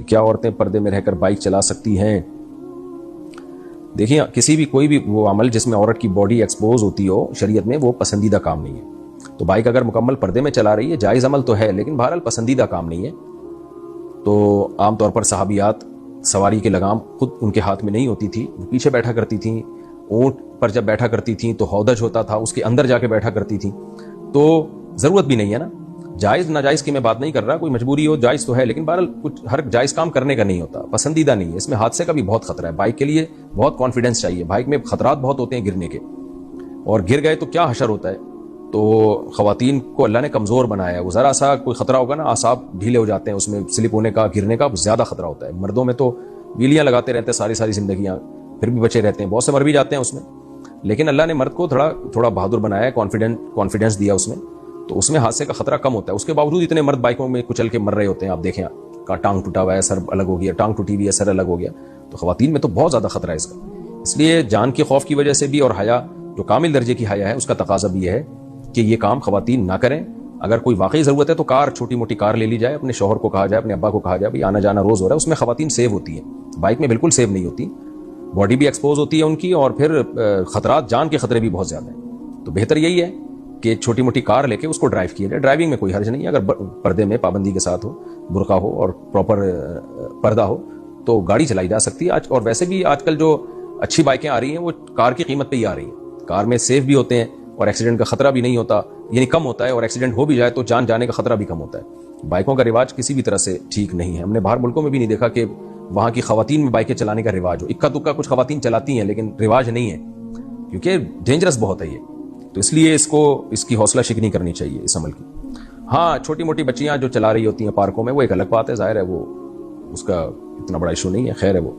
کیا عورتیں پردے میں رہ کر بائک چلا سکتی ہیں؟ دیکھیں، کسی بھی کوئی بھی وہ عمل جس میں عورت کی باڈی ایکسپوز ہوتی ہو شریعت میں، وہ پسندیدہ کام نہیں ہے. تو بائک اگر مکمل پردے میں چلا رہی ہے، جائز عمل تو ہے، لیکن بہرحال پسندیدہ کام نہیں ہے. تو عام طور پر صحابیات سواری کے لگام خود ان کے ہاتھ میں نہیں ہوتی تھی، وہ پیچھے بیٹھا کرتی تھیں. اونٹ پر جب بیٹھا کرتی تھیں تو ہودج ہوتا تھا، اس کے اندر جا کے بیٹھا کرتی تھیں. تو ضرورت بھی نہیں ہے نا. جائز ناجائز کی میں بات نہیں کر رہا، کوئی مجبوری ہو جائز تو ہے، لیکن بہرحال کچھ ہر جائز کام کرنے کا نہیں ہوتا، پسندیدہ نہیں ہے. اس میں حادثے کا بھی بہت خطرہ ہے. بائک کے لیے بہت کانفیڈنس چاہیے. بائک میں خطرات بہت ہوتے ہیں گرنے کے، اور گر گئے تو کیا حشر ہوتا ہے. تو خواتین کو اللہ نے کمزور بنایا ہے. وہ ذرا سا کوئی خطرہ ہوگا نا، اعصاب ڈھیلے ہو جاتے ہیں، اس میں سلپ ہونے کا، گرنے کا زیادہ خطرہ ہوتا ہے. مردوں میں تو ویلیاں لگاتے رہتے ہیں ساری زندگیاں، پھر بھی بچے رہتے ہیں، بہت سے مر بھی جاتے ہیں اس میں. لیکن اللہ نے مرد کو تھوڑا بہادر بنایا ہے، کانفیڈنس دیا اس میں، تو اس میں حادثے کا خطرہ کم ہوتا ہے. اس کے باوجود اتنے مرد بائکوں میں کچل کے مر رہے ہوتے ہیں. آپ دیکھیں، ٹانگ ٹوٹا ہوا ہے، سر الگ ہو گیا، ٹانگ ٹوٹی ہوئی ہے، سر الگ ہو گیا. تو خواتین میں تو بہت زیادہ خطرہ ہے اس کا. اس لیے جان کے خوف کی وجہ سے بھی، اور حیا جو کامل درجے کی حیا ہے، اس کا تقاضا بھی یہ ہے کہ یہ کام خواتین نہ کریں. اگر کوئی واقعی ضرورت ہے تو چھوٹی موٹی کار لے لی جائے، اپنے شوہر کو کہا جائے، اپنے ابا کو کہا جائے، بھائی آنا جانا روز ہو رہا ہے. اس میں خواتین سیو ہوتی ہیں، بائک میں بالکل سیو نہیں ہوتی. باڈی بھی ایکسپوز ہوتی ہے ان کی، اور پھر خطرات، جان کے خطرے بھی بہت زیادہ ہیں. تو بہتر یہی ہے کہ چھوٹی موٹی کار لے کے اس کو ڈرائیو کیا جائے. ڈرائیونگ میں کوئی حرج نہیں ہے اگر پردے میں پابندی کے ساتھ ہو، برقع ہو اور پراپر پردہ ہو تو گاڑی چلائی جا سکتی ہے. اور ویسے بھی آج کل جو اچھی بائکیں آ رہی ہیں وہ کار کی قیمت پہ ہی آ رہی ہیں. کار میں سیف بھی ہوتے ہیں اور ایکسیڈنٹ کا خطرہ بھی نہیں ہوتا، یعنی کم ہوتا ہے، اور ایکسیڈنٹ ہو بھی جائے تو جان جانے کا خطرہ بھی کم ہوتا ہے. بائکوں کا رواج کسی بھی طرح سے ٹھیک نہیں ہے. ہم نے باہر ملکوں میں بھی نہیں دیکھا کہ وہاں کی خواتین میں بائکیں چلانے کا رواج ہو. اکا دکا کچھ خواتین چلاتی ہیں لیکن رواج نہیں ہے، کیونکہ ڈینجرس بہت ہے یہ. تو اس لیے اس کی حوصلہ شکنی کرنی چاہیے اس عمل کی. ہاں، چھوٹی موٹی بچیاں جو چلا رہی ہوتی ہیں پارکوں میں، وہ ایک الگ بات ہے، ظاہر ہے وہ اس کا اتنا بڑا ایشو نہیں ہے، خیر ہے وہ.